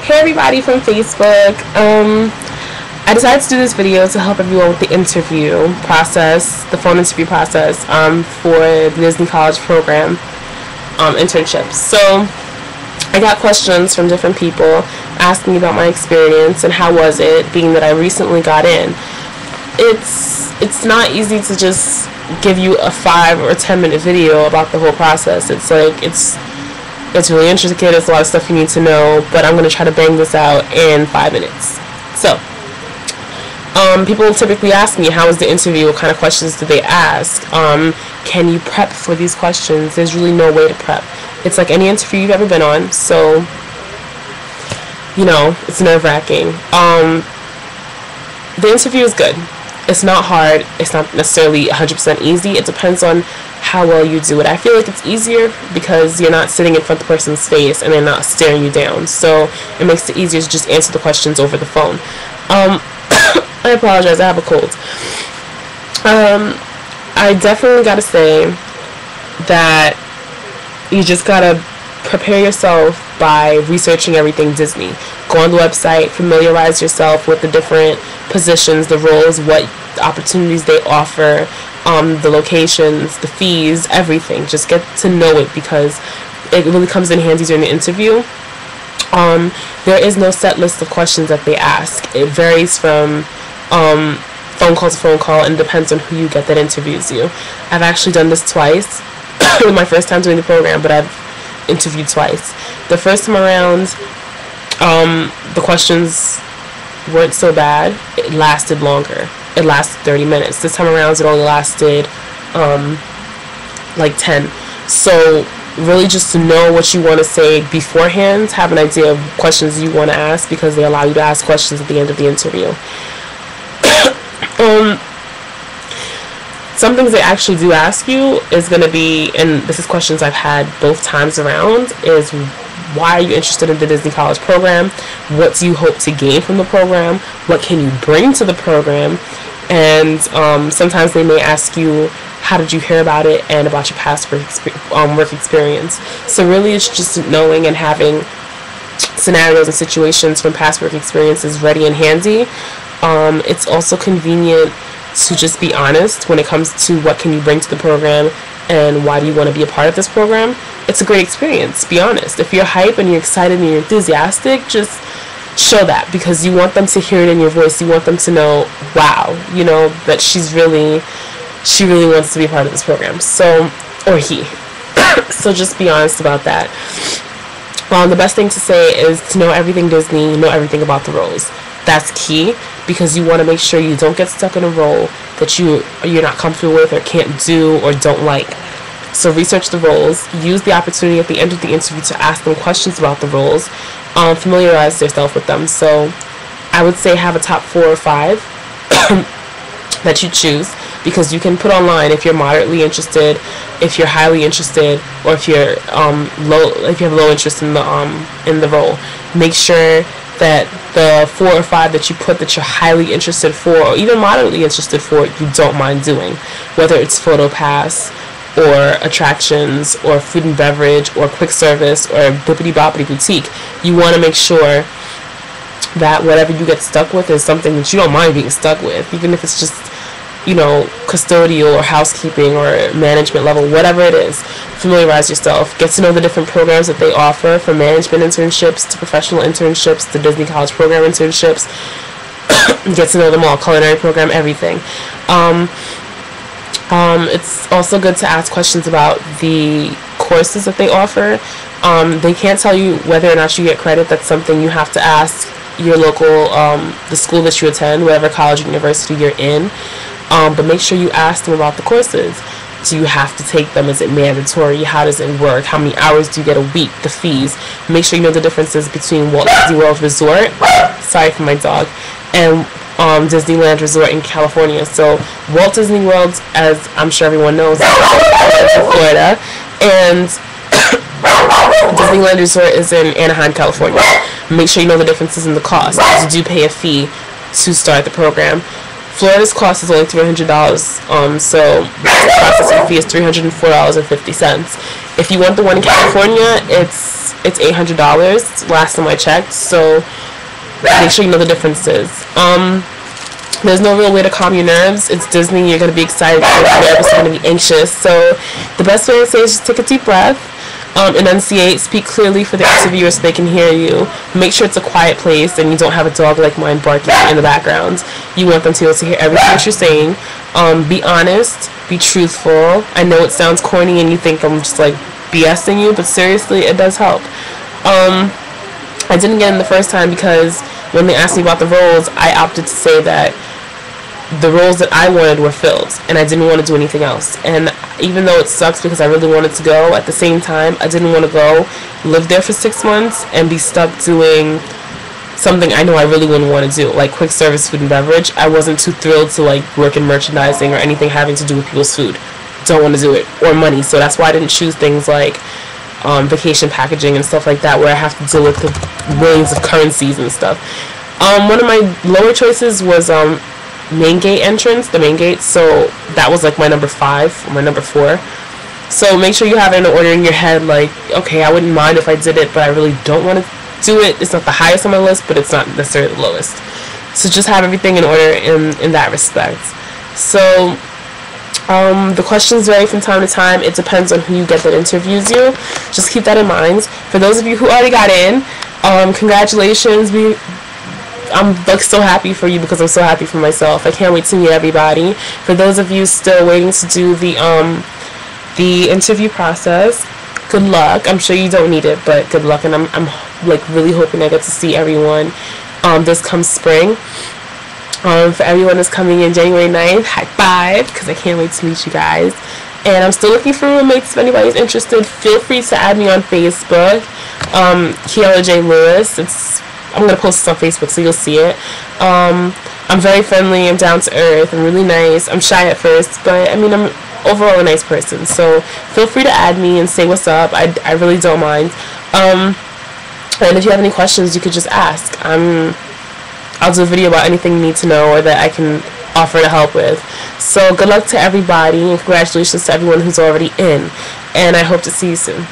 Hey everybody from Facebook. I decided to do this video to help everyone with the interview process, the phone interview process for the Disney College program internships. So I got questions from different people asking me about my experience and how was it, being that I recently got in. It's not easy to just give you a 5 or 10 minute video about the whole process. It's really intricate. There's a lot of stuff you need to know, but I'm going to try to bang this out in 5 minutes. So, people typically ask me, how was the interview? What kind of questions did they ask? Can you prep for these questions? There's really no way to prep. It's like any interview you've ever been on, so, you know, it's nerve-wracking. The interview is good. It's not hard. It's not necessarily 100% easy. It depends on how well you do it. I feel like it's easier because you're not sitting in front of the person's face and they're not staring you down. So it makes it easier to just answer the questions over the phone. I apologize. I have a cold. I definitely got to say that you just got to prepare yourself by researching everything Disney. Go on the website, familiarize yourself with the different positions, the roles, what opportunities they offer, the locations, the fees, everything. Just get to know it because it really comes in handy during the interview. There is no set list of questions that they ask. It varies from phone call to phone call and depends on who you get that interviews you. I've actually done this twice. It was my first time doing the program, but I've interviewed twice. The first time around, the questions weren't so bad. It lasted longer. It lasted 30 minutes. This time around, it only lasted like 10. So really just to know what you want to say beforehand, have an idea of questions you want to ask because they allow you to ask questions at the end of the interview. Some things they actually do ask you is going to be, and this is questions I've had both times around, is why are you interested in the Disney College program? What do you hope to gain from the program? What can you bring to the program? And sometimes they may ask you, how did you hear about it and about your past work experience? So really it's just knowing and having scenarios and situations from past work experiences ready and handy. It's also convenient to just be honest when it comes to what can you bring to the program and why do you want to be a part of this program. It's a great experience, be honest. If you're hype and you're excited and you're enthusiastic, just show that because you want them to hear it in your voice. You want them to know, wow, you know, that she really wants to be a part of this program. So, or he. So just be honest about that. The best thing to say is to know everything Disney, know everything about the roles. That's key because you want to make sure you don't get stuck in a role that you're not comfortable with or can't do or don't like. So research the roles. Use the opportunity at the end of the interview to ask them questions about the roles. Familiarize yourself with them. So I would say have a top 4 or 5 that you choose because you can put online if you're moderately interested, if you're highly interested, or if you're if you have low interest in the role. Make sure that the 4 or 5 that you put that you're highly interested for or even moderately interested for, you don't mind doing, whether it's photo pass or attractions or food and beverage or quick service or bippity boppity boutique. You want to make sure that whatever you get stuck with is something that you don't mind being stuck with, even if it's just, you know, custodial or housekeeping or management level, whatever it is. Familiarize yourself. Get to know the different programs that they offer, from management internships to professional internships to Disney College program internships. Get to know them all, culinary program, everything. It's also good to ask questions about the courses that they offer. They can't tell you whether or not you get credit. That's something you have to ask your local, the school that you attend, whatever college or university you're in. But make sure you ask them about the courses. Do you have to take them? Is it mandatory? How does it work? How many hours do you get a week? The fees. Make sure you know the differences between Walt Disney World Resort, sorry for my dog, and Disneyland Resort in California. So Walt Disney World, as I'm sure everyone knows, is in Florida, and Disneyland Resort is in Anaheim, California. Make sure you know the differences in the cost. You do pay a fee to start the program. Florida's cost is only $300, so the processing fee is $304.50. If you want the one in California, it's $800 last time I checked, so make sure you know the differences. There's no real way to calm your nerves. It's Disney. You're going to be excited, you're going to be nervous, you're going to be anxious. So the best way to say is just take a deep breath, enunciate, speak clearly for the interviewers so they can hear you. Make sure it's a quiet place and you don't have a dog like mine barking in the background. You want them to be able to hear everything that you're saying. Be honest. Be truthful. I know it sounds corny and you think I'm just like BSing you, but seriously, it does help. I didn't get in the first time because when they asked me about the roles, I opted to say that the roles that I wanted were filled and I didn't want to do anything else. And even though it sucks because I really wanted to go, at the same time I didn't want to go live there for 6 months and be stuck doing something I know I really wouldn't want to do, like quick service food and beverage. I wasn't too thrilled to like work in merchandising or anything having to do with people's food. Don't want to do it, or money. So that's why I didn't choose things like vacation packaging and stuff like that, where I have to deal with the millions of currencies and stuff. One of my lower choices was main gate entrance, the main gate. So that was like my number 5 or my number 4. So make sure you have it in order in your head, like, okay, I wouldn't mind if I did it, but I really don't want to do it. It's not the highest on my list, but it's not necessarily the lowest. So just have everything in order in that respect. So the questions vary from time to time. It depends on who you get that interviews you. Just keep that in mind. For those of you who already got in, congratulations. I'm like so happy for you because I'm so happy for myself. I can't wait to meet everybody. For those of you still waiting to do the interview process, good luck. I'm sure you don't need it, but good luck. And I'm like really hoping I get to see everyone this comes spring. For everyone that's coming in January 9th, high five, because I can't wait to meet you guys. And I'm still looking for roommates. If anybody's interested, feel free to add me on Facebook. Kiara J. Lewis. I'm going to post this on Facebook so you'll see it. I'm very friendly. I'm down to earth. I'm really nice. I'm shy at first, but I mean, I'm overall a nice person. So feel free to add me and say what's up. I really don't mind. And if you have any questions, you could just ask. I'll do a video about anything you need to know or that I can offer to help with. So good luck to everybody and congratulations to everyone who's already in. And I hope to see you soon.